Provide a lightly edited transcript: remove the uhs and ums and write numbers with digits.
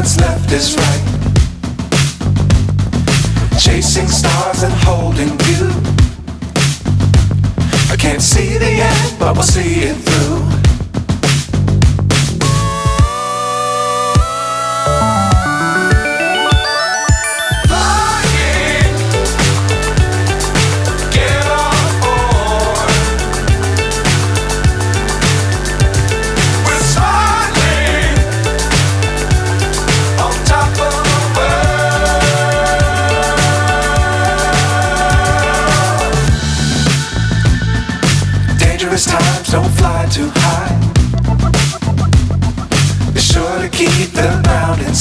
what's left is right. Chasing stars and holding you. I can't see the end, but we'll see it through. Times don't fly too high. Be sure to keep the ground inside.